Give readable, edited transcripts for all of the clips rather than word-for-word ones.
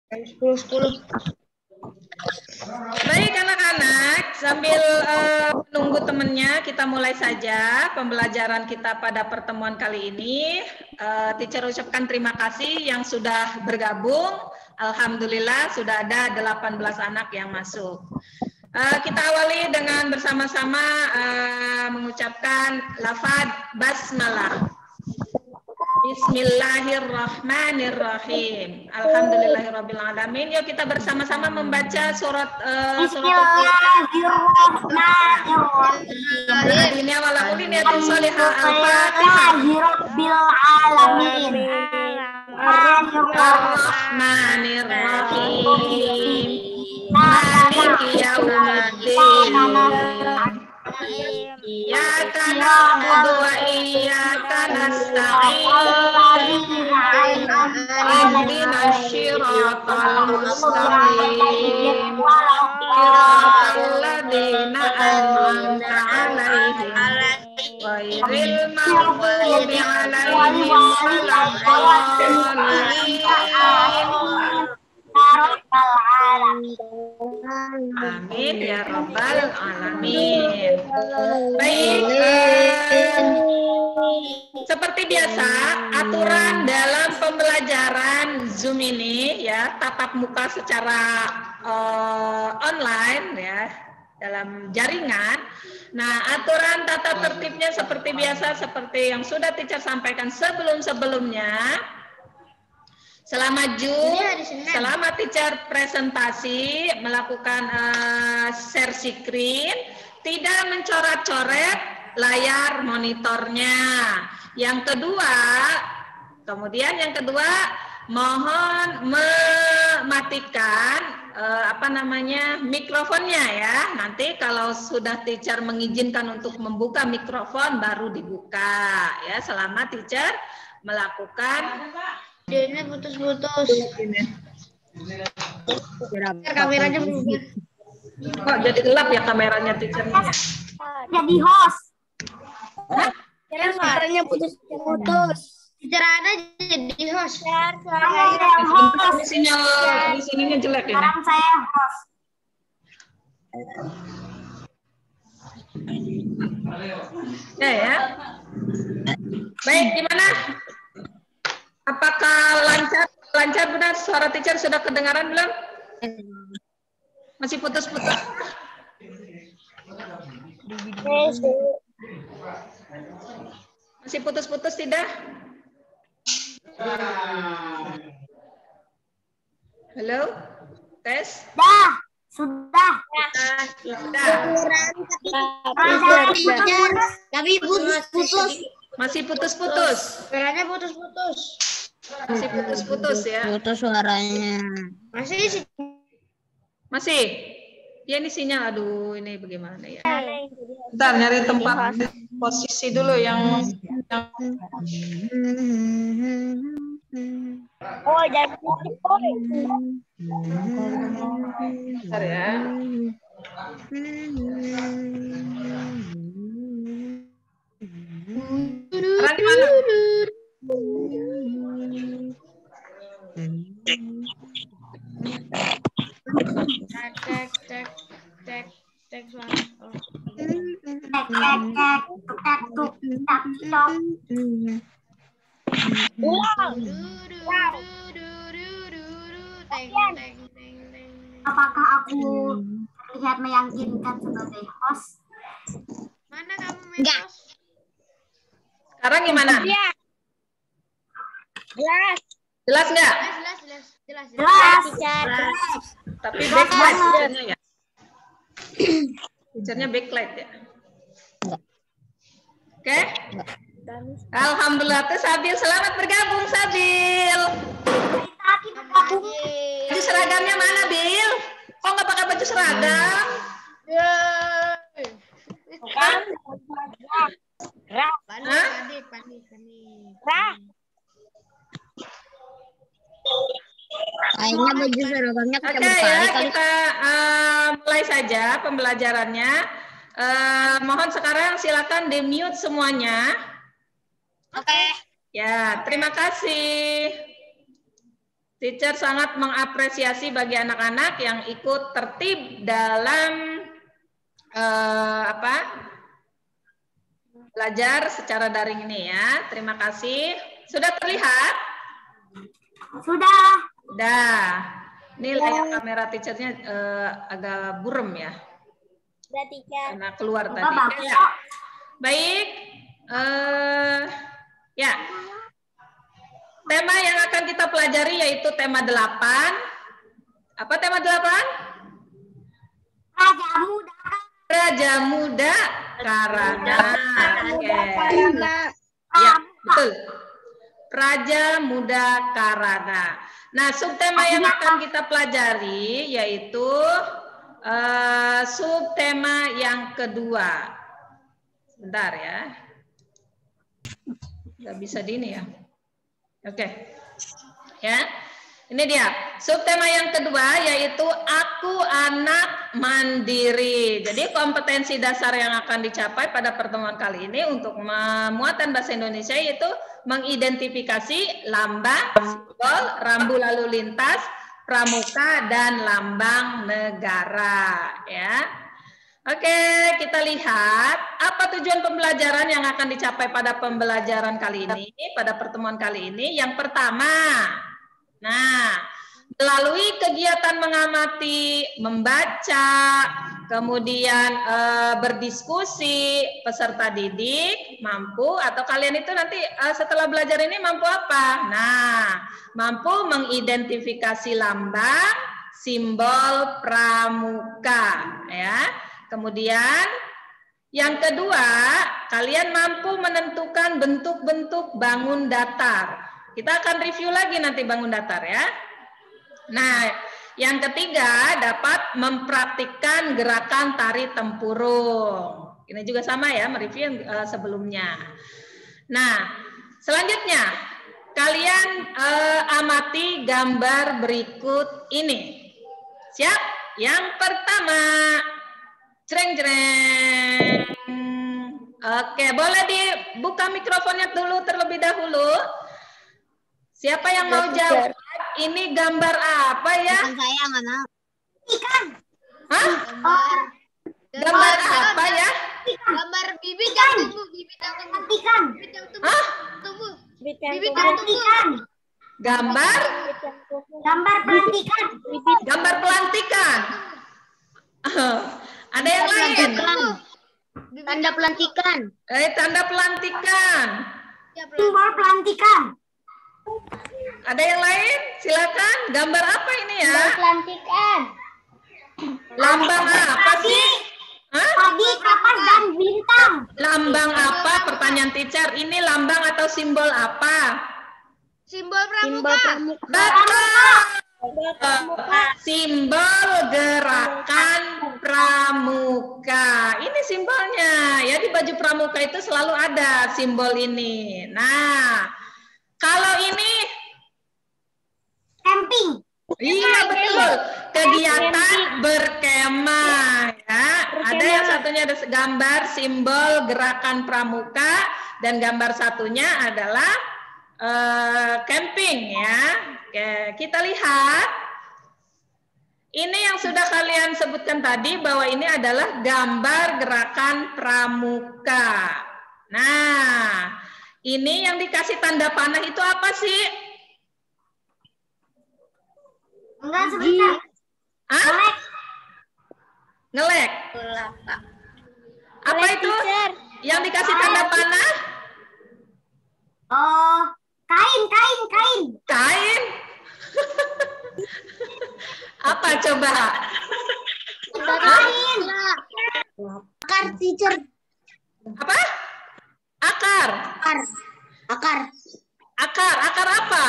10. Baik anak-anak, sambil menunggu temannya, kita mulai saja pembelajaran kita pada pertemuan kali ini. Teacher ucapkan terima kasih yang sudah bergabung. Alhamdulillah sudah ada 18 anak yang masuk. Kita awali dengan bersama-sama mengucapkan lafaz basmalah. Bismillahirrahmanirrahim. Alhamdulillahirrabbilalamin. Yuk kita bersama-sama membaca surat Bismillahirrahmanirrahim. ini awal niatun salihah al-Fatihah. Ar-Rahmanirrahim. Maliki yaumiddin. Iyyaka na'budu wa iyyaka nasta'in. Ihdinas siratal mustaqim. Siratal ladzina an'amta 'alaihim ghairil maghdubi 'alaihim waladdallin. Amin ya rabbal alamin. Baik, seperti biasa aturan dalam pembelajaran Zoom ini ya, tatap muka secara online ya, dalam jaringan. Nah, aturan tata tertibnya seperti biasa, seperti yang sudah teacher sampaikan sebelum-sebelumnya. Selama teacher presentasi melakukan share screen, tidak mencoret-coret layar monitornya. Yang kedua, mohon mematikan mikrofonnya ya. Nanti kalau sudah teacher mengizinkan untuk membuka mikrofon baru dibuka ya. Selama teacher melakukan Ini putus-putus. Kameranya berubah. Kok jadi gelap ya kameranya teachernya? Jadi host. Suaranya putus-putus. Teacher ada jadi host. Di sininya jelek ini. Sekarang saya host. Ya. Baik, gimana? Apakah lancar benar suara teacher sudah kedengaran belum? Masih putus-putus. Masih putus-putus tidak? Halo? Tes? Sudah. Tapi putus-putus. Masih putus-putus. Suaranya putus-putus. Masih putus-putus ya. Putus suaranya. Masih? Ya ini sinyal, aduh ini bagaimana ya. Bentar nyari tempat posisi dulu yang Oh, jangan bentar ya. Sekarang di mana? Cek suara. Apakah aku terlihat meyakinkan sebagai host? Mana kamu Mentos? Sekarang gimana? Jelas. Jelas nggak? Jelas. Tapi backlight teachernya ya. Teachernya backlight ya. Oke? Alhamdulillah tuh Sabil, selamat bergabung Sabil. Baju seragamnya mana Bil? Kok nggak pakai baju seragam? Panik. Kayaknya baju seragamnya Oke ya, kita mulai saja pembelajarannya. Mohon sekarang silakan di-mute semuanya. Oke. Ya, terima kasih. Teacher sangat mengapresiasi bagi anak-anak yang ikut tertib dalam belajar secara daring ini ya. Terima kasih. Sudah terlihat? Sudah. Sudah. Ini layar kamera teachernya agak burem ya. Sudah, teacher. Karena keluar Enggak, tadi. bagus Ya. kok. Baik. Ya. Tema yang akan kita pelajari yaitu tema 8. Apa tema 8? Raja Muda. Raja Muda Karana. Oke. Ya, betul. Raja Muda Karana. Nah, subtema yang akan kita pelajari yaitu subtema yang kedua. Sebentar ya. Nggak bisa di ini ya. Oke. Ya. Ini dia. Subtema yang kedua yaitu aku anak mandiri. Jadi kompetensi dasar yang akan dicapai pada pertemuan kali ini untuk muatan bahasa Indonesia yaitu mengidentifikasi lambang, simbol, rambu lalu lintas, pramuka dan lambang negara ya. Oke, kita lihat apa tujuan pembelajaran yang akan dicapai pada pembelajaran kali ini, pada pertemuan kali ini. Yang pertama, melalui kegiatan mengamati, membaca, kemudian berdiskusi, peserta didik mampu atau kalian itu nanti setelah belajar ini mampu apa? Nah, mampu mengidentifikasi lambang, simbol, pramuka, ya. Kemudian yang kedua, kalian mampu menentukan bentuk-bentuk bangun datar. Kita akan review lagi nanti bangun datar ya. Nah, yang ketiga dapat mempraktikkan gerakan tari tempurung. Ini juga sama ya, mereview yang sebelumnya. Nah, selanjutnya kalian amati gambar berikut ini. Siap? Yang pertama, jreng-jreng. Oke, boleh dibuka mikrofonnya dulu terlebih dahulu. Siapa yang mau jawab? Ini gambar apa ya? Saya mana? Ikan. Hah? Gambar apa ya? Gambar bibit yang tumbuh, bibit yang tumbuh. Ikan. Bibit yang tumbuh. Hah? Tumbuh. Bibit Bibit yang tumbuh. ikan. Gambar? Gambar pelantikan. Gambar pelantikan. Ada yang lain? Tanda pelantikan. Tanda pelantikan. Simbol pelantikan. Ada yang lain? Silakan. Gambar apa ini ya? Pelantikan. Lambang apa sih? Hah? Padi, kapas, dan bintang. Lambang apa? Pertanyaan teacher. Ini lambang atau simbol apa? Simbol pramuka. Betul. Simbol gerakan pramuka. Ini simbolnya. Ya, di baju pramuka itu selalu ada simbol ini. Nah, kalau ini Camping. iya betul, kegiatan berkemah ya. Ada yang satunya ada gambar simbol gerakan pramuka dan gambar satunya adalah camping ya. Oke, kita lihat. Ini yang sudah kalian sebutkan tadi bahwa ini adalah gambar gerakan pramuka. Nah, ini yang dikasih tanda panah itu apa sih? Enggak, sebentar. Hah? Ngelek. Apa itu? Yang dikasih tanda panah? Oh, kain. Kain? Apa coba? Kain. Akar, teacher. Apa? Akar. Akar apa?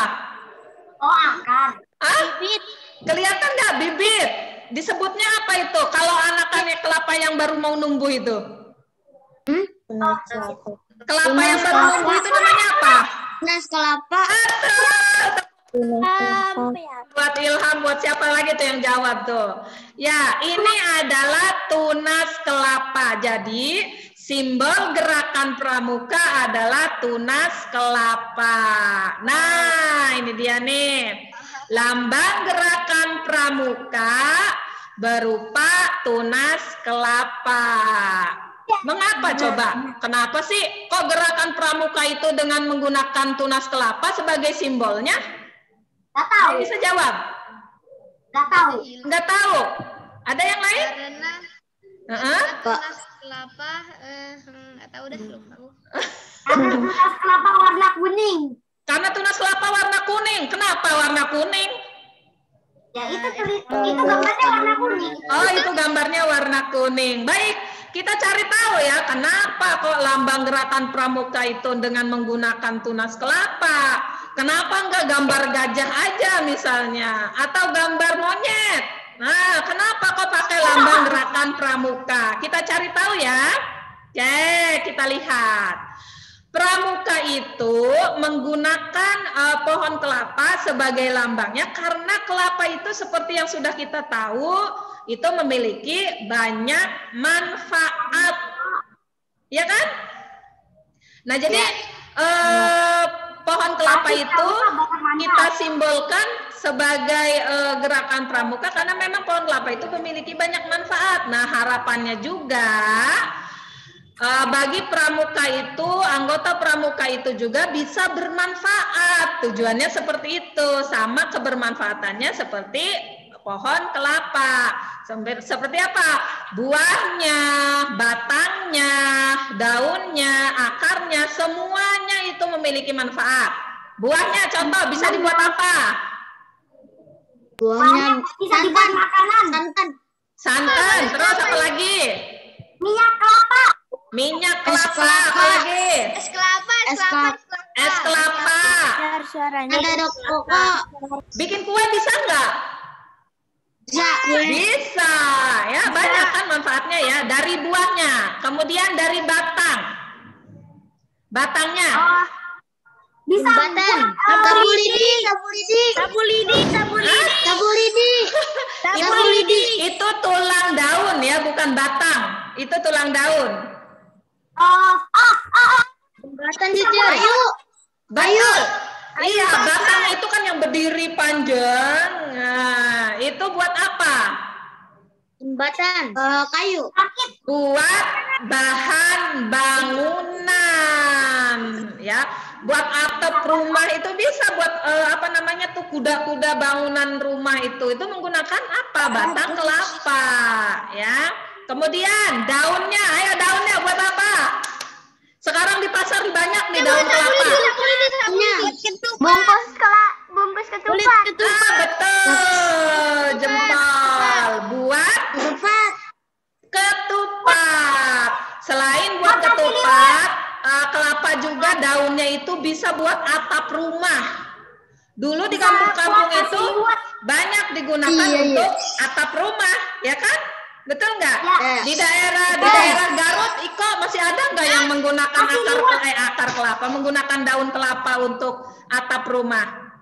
Oh, akar. Hah? Kelihatan nggak bibit? Disebutnya apa itu? Kalau anakannya kelapa yang baru mau numbuh itu? Kelapa yang baru numbuh itu namanya apa? Tunas kelapa. Buat Ilham, buat siapa lagi tuh yang jawab tuh? Ya, ini adalah tunas kelapa. Jadi, simbol gerakan pramuka adalah tunas kelapa. Nah, ini dia nih. Lambang gerakan pramuka berupa tunas kelapa. Mengapa coba? Kenapa sih kok gerakan pramuka itu dengan menggunakan tunas kelapa sebagai simbolnya? Nggak tahu. Bisa jawab? Nggak tahu. Nggak tahu. Ada yang lain? Karena tunas kelapa, nggak tahu dah, lupa aku. Karena tunas kelapa warna kuning. Karena tunas kelapa warna kuning. Kenapa warna kuning? Ya itu gambarnya warna kuning. Oh, itu gambarnya warna kuning. Baik, kita cari tahu ya, kenapa kok lambang gerakan pramuka itu dengan menggunakan tunas kelapa. Kenapa enggak gambar gajah aja misalnya, atau gambar monyet? Nah, kenapa kok pakai lambang gerakan pramuka? Kita cari tahu ya. Oke, kita lihat. Pramuka itu menggunakan pohon kelapa sebagai lambangnya karena kelapa itu seperti yang sudah kita tahu itu memiliki banyak manfaat, ya kan? Nah, jadi pohon kelapa itu kita simbolkan sebagai gerakan pramuka karena memang pohon kelapa itu memiliki banyak manfaat. Nah, harapannya juga bagi pramuka itu, anggota pramuka itu juga bisa bermanfaat. Tujuannya seperti itu, sama kebermanfaatannya seperti pohon kelapa. Seperti apa? Buahnya, batangnya, daunnya, akarnya, semuanya itu memiliki manfaat. Buahnya contoh bisa dibuat apa? Buahnya bisa dibuat makanan. Santan. Terus apa lagi? Minyak kelapa. Minyak kelapa, apa lagi? Es kelapa. Es kelapa. Ada pokok. Bikin kue bisa nggak? Bisa, ya banyak kan manfaatnya ya. Dari buahnya, kemudian dari batangnya. Bisa Sapu lidi. Itu tulang daun ya, bukan batang. Itu tulang daun. Jembatan Ayo. Bayu. Iya, batang itu kan yang berdiri panjang. Nah, itu buat apa? Jembatan. Kayu. Buat bahan bangunan, ya. Buat atap rumah itu bisa buat apa namanya tuh kuda-kuda bangunan rumah itu menggunakan apa? Batang kelapa, ya. Kemudian daunnya, ayo daunnya buat apa? Sekarang di pasar banyak nih daun kelapa. Bungkus ketupat. Betul, jempol. Buat ketupat. Selain buat ketupat, kelapa juga daunnya itu bisa buat atap rumah. Dulu di kampung-kampung itu banyak digunakan untuk atap rumah, ya kan? Betul nggak? Di daerah Garut, Iko masih ada nggak yang menggunakan akar kelapa, menggunakan daun kelapa untuk atap rumah?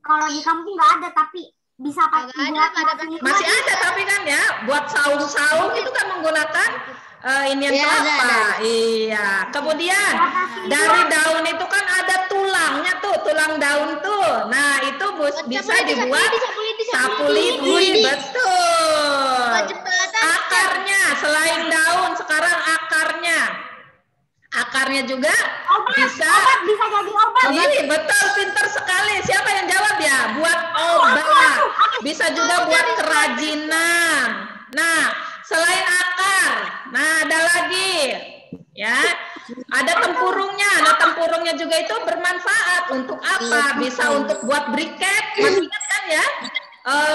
Kalau di kampung nggak ada, tapi bisa pakai Masih ada tapi kan ya, buat saung-saung itu kan menggunakan inian kelapa. Iya. Kemudian dari daun itu kan ada tulangnya tuh, tulang daun tuh. Nah, itu bisa dibuat sapu lidi. Betul. Akarnya, selain daun, sekarang akarnya juga bisa jadi obat. Ini betul, pinter sekali. Siapa yang jawab ya? Buat obat. Bisa juga buat kerajinan. Nah, selain akar, nah ada lagi, ya. Ada tempurungnya. Nah, tempurungnya juga itu bermanfaat untuk apa? Bisa untuk buat briket. Masih ingat kan ya?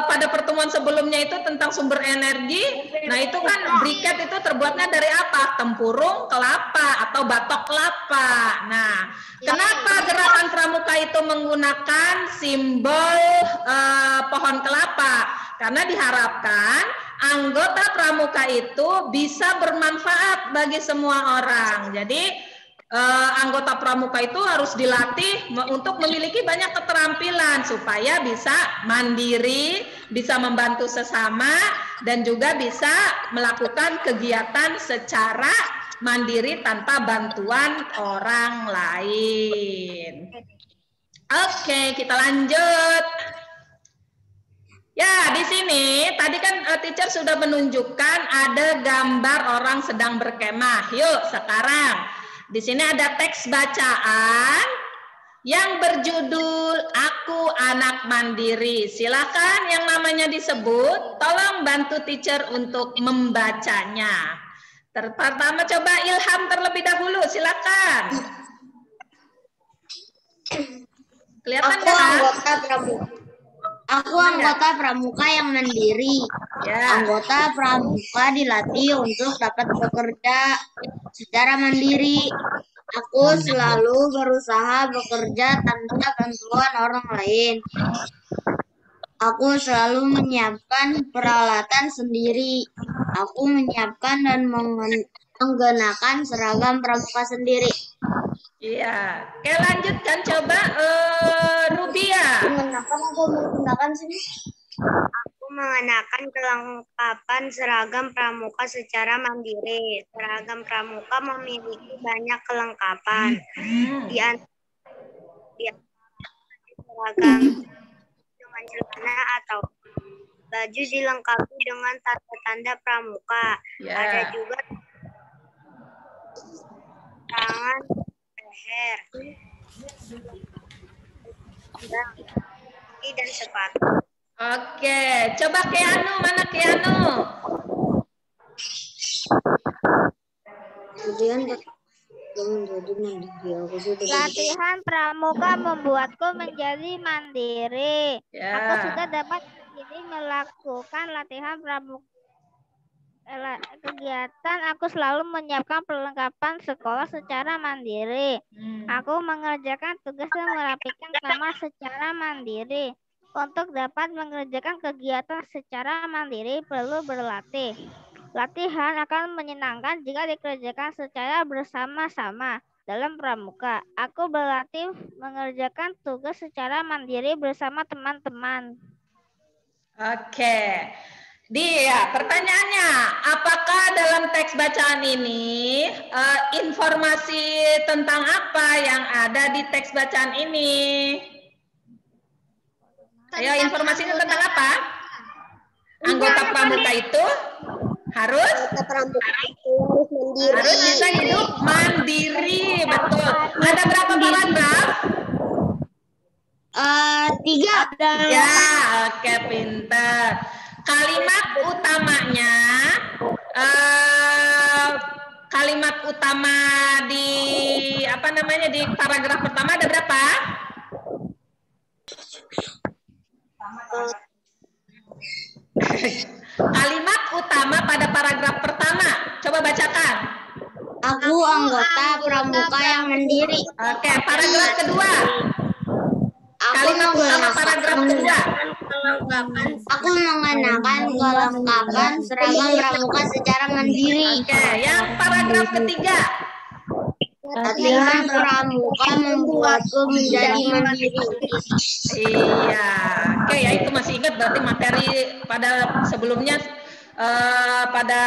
Pada pertemuan sebelumnya itu tentang sumber energi. Nah, itu kan briket itu terbuatnya dari apa? Tempurung kelapa atau batok kelapa. Nah, kenapa gerakan pramuka itu menggunakan simbol pohon kelapa? Karena diharapkan anggota pramuka itu bisa bermanfaat bagi semua orang. Jadi anggota pramuka itu harus dilatih untuk memiliki banyak keterampilan supaya bisa mandiri, bisa membantu sesama, dan juga bisa melakukan kegiatan secara mandiri tanpa bantuan orang lain. Oke, kita lanjut. Ya, di sini tadi kan teacher sudah menunjukkan ada gambar orang sedang berkemah. Yuk, sekarang di sini ada teks bacaan yang berjudul Aku Anak Mandiri. Silakan yang namanya disebut, tolong bantu teacher untuk membacanya. Pertama coba Ilham terlebih dahulu, silakan. Kelihatan Aku anggota pramuka yang mandiri. Ya. Anggota pramuka dilatih untuk dapat bekerja secara mandiri. Aku selalu berusaha bekerja tanpa bantuan orang lain. Aku selalu menyiapkan peralatan sendiri. Aku menyiapkan dan menggunakan seragam pramuka sendiri. Iya. Oke, lanjutkan coba Rubia. Aku menggunakan sini. Aku mengenakan kelengkapan seragam pramuka secara mandiri. Seragam pramuka memiliki banyak kelengkapan. Di antara seragam dengan celana atau baju dilengkapi dengan tanda-tanda pramuka. Ada juga tangan, leher, dan sepatu. Oke, coba Keanu, mana Keanu? Latihan pramuka membuatku menjadi mandiri. Ya. Aku sudah dapat sendiri melakukan latihan pramuka. Kegiatan aku selalu menyiapkan perlengkapan sekolah secara mandiri. Aku mengerjakan tugas dan merapikan kamar secara mandiri. Untuk dapat mengerjakan kegiatan secara mandiri perlu berlatih. Latihan akan menyenangkan jika dikerjakan secara bersama-sama dalam pramuka. Aku berlatih mengerjakan tugas secara mandiri bersama teman-teman. Oke. Dia, pertanyaannya, apakah dalam teks bacaan ini informasi tentang apa yang ada di teks bacaan ini? Ayo, informasinya tentang apa? Anggota pramuka itu harus bisa hidup mandiri, betul. Ada berapa paragraf? 3. Ya, oke, pinter. Kalimat utamanya, kalimat utama di di paragraf pertama ada berapa? Kalimat utama pada paragraf pertama, coba bacakan. Aku anggota pramuka yang mandiri. Oke, paragraf kedua. Kalimat utama paragraf kedua. Aku mengenakan kelengkapan seragam pramuka secara mandiri. Oke, yang paragraf ketiga. Latihan pramuka membuatku menjadi mandiri. Iya, oke ya, itu masih ingat berarti materi pada sebelumnya, pada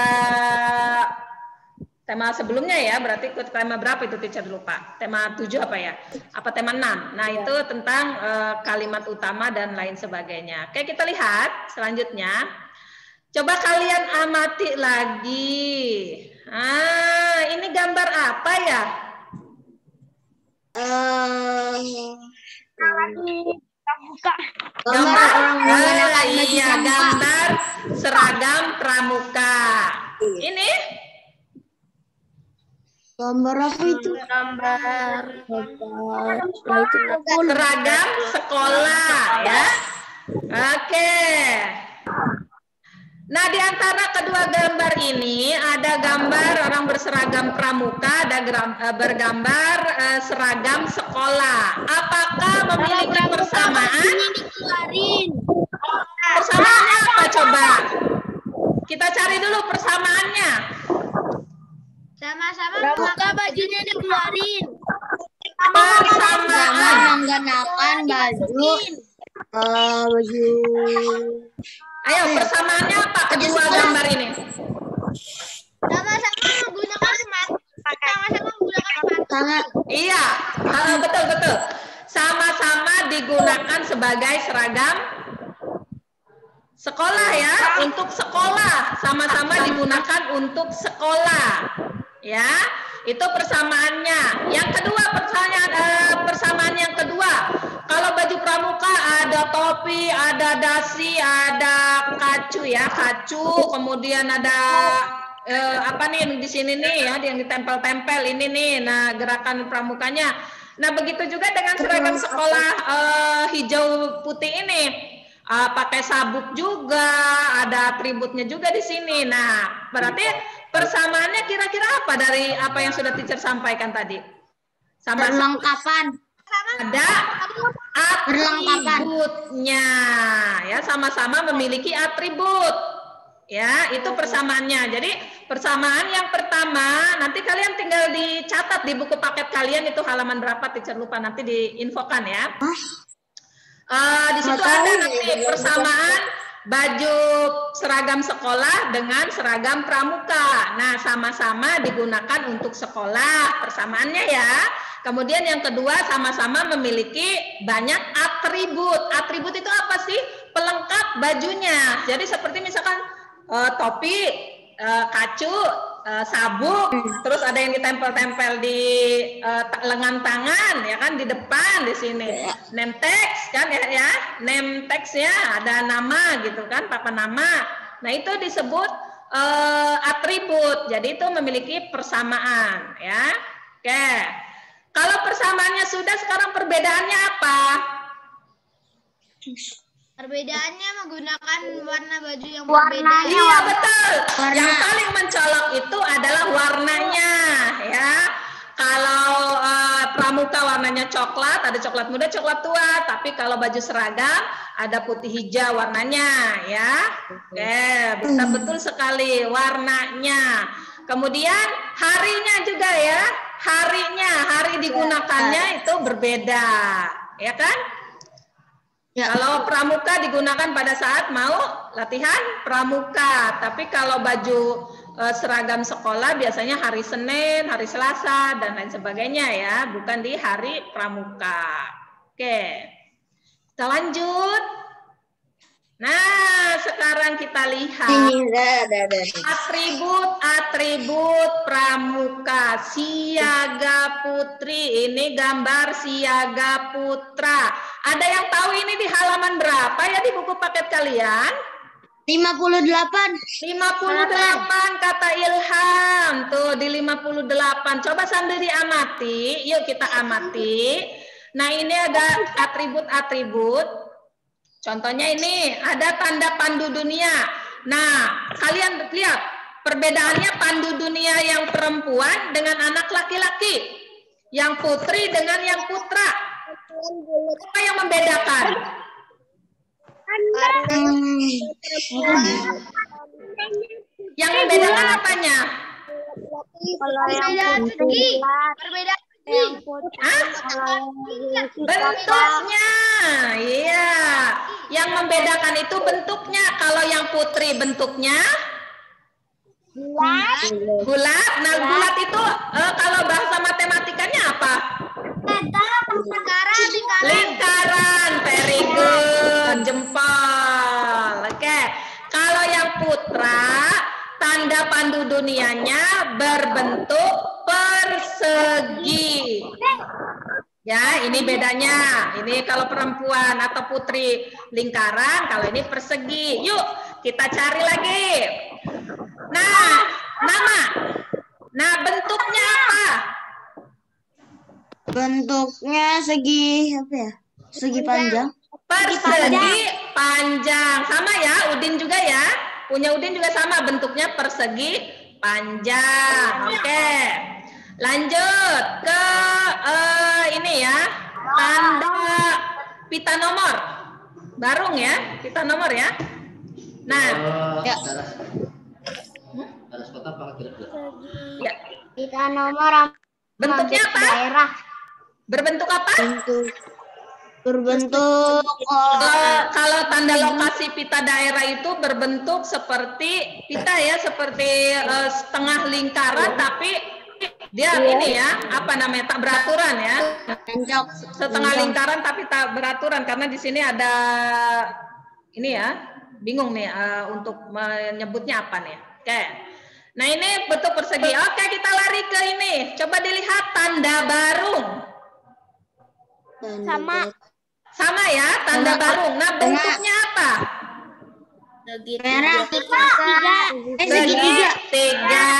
tema sebelumnya ya, berarti ikut tema berapa itu teacher lupa, tema 7 apa ya, apa tema 6, nah itu tentang kalimat utama dan lain sebagainya. Oke, kita lihat selanjutnya, coba kalian amati lagi, ini gambar apa ya? Gambar seragam pramuka. Ini gambar apa itu? Seragam sekolah ya. Oke. Nah, di antara kedua gambar ini ada gambar orang berseragam pramuka, ada bergambar seragam sekolah. Apakah memiliki persamaan? Persamaannya apa coba? Kita cari dulu persamaannya. Sama-sama Pramuka bajunya dikeluarin. Persamaan Menggunakan baju Ayo, persamaannya apa kedua gambar ini? sama-sama menggunakan sepatu. Iya, betul. Sama-sama digunakan sebagai seragam Sekolah ya, untuk sekolah, sama-sama digunakan untuk sekolah. Ya, itu persamaannya. Yang kedua, persamaan yang kedua, kalau baju pramuka ada topi, ada dasi, ada kacu ya, kacu, kemudian ada apa nih di sini nih ya, yang ditempel-tempel ini nih. Nah, gerakan pramukanya. Nah, begitu juga dengan seragam sekolah hijau putih ini. Pakai sabuk juga, ada atributnya juga di sini. Nah, berarti persamaannya kira-kira apa dari apa yang sudah teacher sampaikan tadi? Perlengkapan. Ada atributnya, ya, sama-sama memiliki atribut. Ya, itu persamaannya. Jadi persamaan yang pertama, nanti kalian tinggal dicatat di buku paket kalian itu halaman berapa, teacher lupa, nanti diinfokan ya. Di situ ada nanti persamaan baju seragam sekolah dengan seragam pramuka. Nah, sama-sama digunakan untuk sekolah, persamaannya ya. Kemudian yang kedua, sama-sama memiliki banyak atribut. Atribut itu apa sih? Pelengkap bajunya. Jadi seperti misalkan topi, kacu, sabuk, terus ada yang ditempel-tempel di lengan tangan, ya kan, di depan di sini. Name text kan ya, name text ya, ada nama gitu kan, papan nama. Nah, itu disebut atribut. Jadi itu memiliki persamaan ya. Oke. Kalau persamaannya sudah, sekarang perbedaannya apa? Perbedaannya menggunakan warna baju yang berbeda. Iya, betul. Yang paling mencolok itu adalah warnanya, ya. Kalau pramuka warnanya coklat, ada coklat muda, coklat tua. Tapi kalau baju seragam ada putih hijau warnanya, ya. Oke, bisa betul sekali warnanya. Kemudian harinya juga ya. Hari digunakannya itu berbeda, ya kan? Ya. Kalau pramuka digunakan pada saat mau latihan pramuka, tapi kalau baju seragam sekolah biasanya hari Senin, hari Selasa, dan lain sebagainya ya, bukan di hari pramuka. Oke, kita lanjut. Nah, sekarang kita lihat atribut pramuka. Siaga putri, ini gambar siaga putra. Ada yang tahu ini di halaman berapa ya di buku paket kalian? 58. 58 kata Ilham. Tuh di 58. Coba sambil diamati. Yuk kita amati. Nah, ini ada atribut-atribut. Contohnya ini ada tanda pandu dunia. Nah, kalian lihat perbedaannya pandu dunia yang perempuan dengan anak laki-laki. Yang putri dengan yang putra. Apa yang membedakan? Yang membedakan apanya? Bentuknya. Iya. Yang membedakan itu bentuknya. Kalau yang putri bentuknya bulat. Nah, bulat itu kalau bahasa matematikanya apa? Lingkaran. Very good. Jempol. Oke. Kalau yang putra, tanda pandu dunianya berbentuk persegi. Ya, ini bedanya. Ini kalau perempuan atau putri lingkaran, kalau ini persegi. Yuk, kita cari lagi. Nah, nama. Nah, bentuknya apa? Bentuknya segi apa ya? Segi panjang. Persegi panjang. Sama ya, Udin juga ya. Punya Udin juga sama, bentuknya persegi panjang. Oke. Lanjut ke ini ya. Tanda pita nomor. Barung ya, pita nomor ya. Nah, ya. Ya. Pita nomor bentuknya apa? Daerah. Berbentuk apa? Berbentuk kalau tanda lokasi pita daerah itu berbentuk seperti pita ya, seperti setengah lingkaran tapi dia ini ya, apa namanya, tak beraturan ya. Setengah lingkaran tapi tak beraturan karena di sini ada ini ya, bingung nih untuk menyebutnya apa nih. Oke. Nah, ini bentuk persegi. Oke, kita lari ke ini. Coba dilihat tanda barung. Sama ya, tanda barung. Nah, bentuknya apa? Segitiga.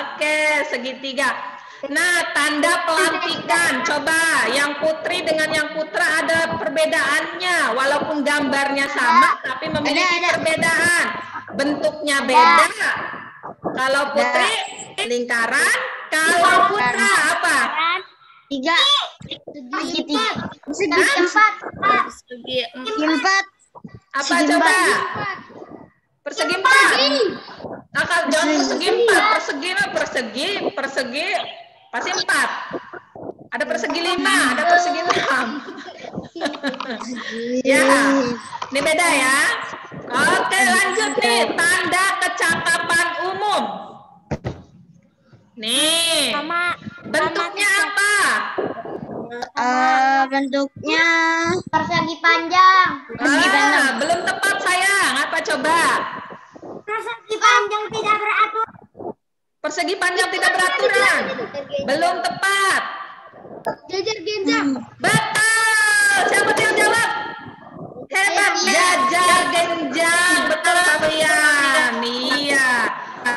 Oke, segitiga. Nah, tanda pelantikan. Coba yang putri dengan yang putra ada perbedaannya. Walaupun gambarnya sama, tapi memiliki perbedaan. Bentuknya beda. Kalau putri lingkaran, kalau putra apa? Empat. Apa coba? Persegi 4. Nah, kalau jangan persegi 4, persegi pasti 4. Ada persegi 5, ada persegi 6. Ya, ini beda ya. Oke, lanjut nih, tanda kecakapan umum. Nih, bentuknya apa? Bentuknya Persegi panjang. Belum tepat sayang. Apa coba? Persegi panjang tidak beratur. Persegi panjang tidak beraturan. Belum tepat. Jajar genjang. Betul. Siapa yang jawab? Hebat. Jajar genjang. Betul kalian. Iya.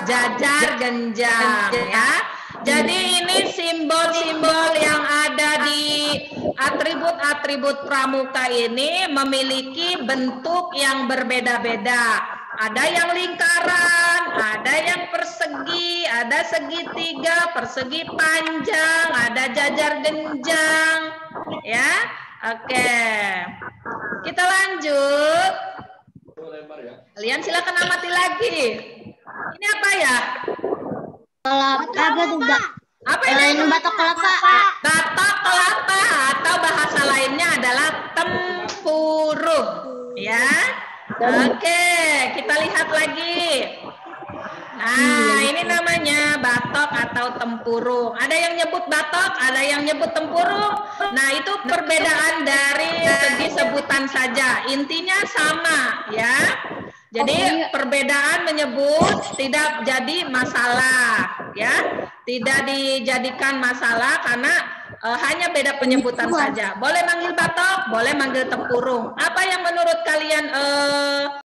Jajar genjang ya. Jadi ini simbol-simbol yang ada di atribut-atribut pramuka ini memiliki bentuk yang berbeda-beda. Ada yang lingkaran, ada yang persegi, ada segitiga, persegi panjang, ada jajar genjang. Ya, oke. Kita lanjut. Kalian silakan amati lagi. Ini apa ya? Apa ini? Batok kelapa. Batok kelapa atau bahasa lainnya adalah tempurung. Ya. Oke, kita lihat lagi. Nah, ini namanya batok atau tempurung. Ada yang nyebut batok, ada yang nyebut tempurung. Nah, itu perbedaan dari segi sebutan saja. Intinya sama, ya. Jadi perbedaan menyebut tidak jadi masalah, ya. Tidak dijadikan masalah karena hanya beda penyebutan saja. Boleh manggil batok, boleh manggil tempurung. Apa yang menurut kalian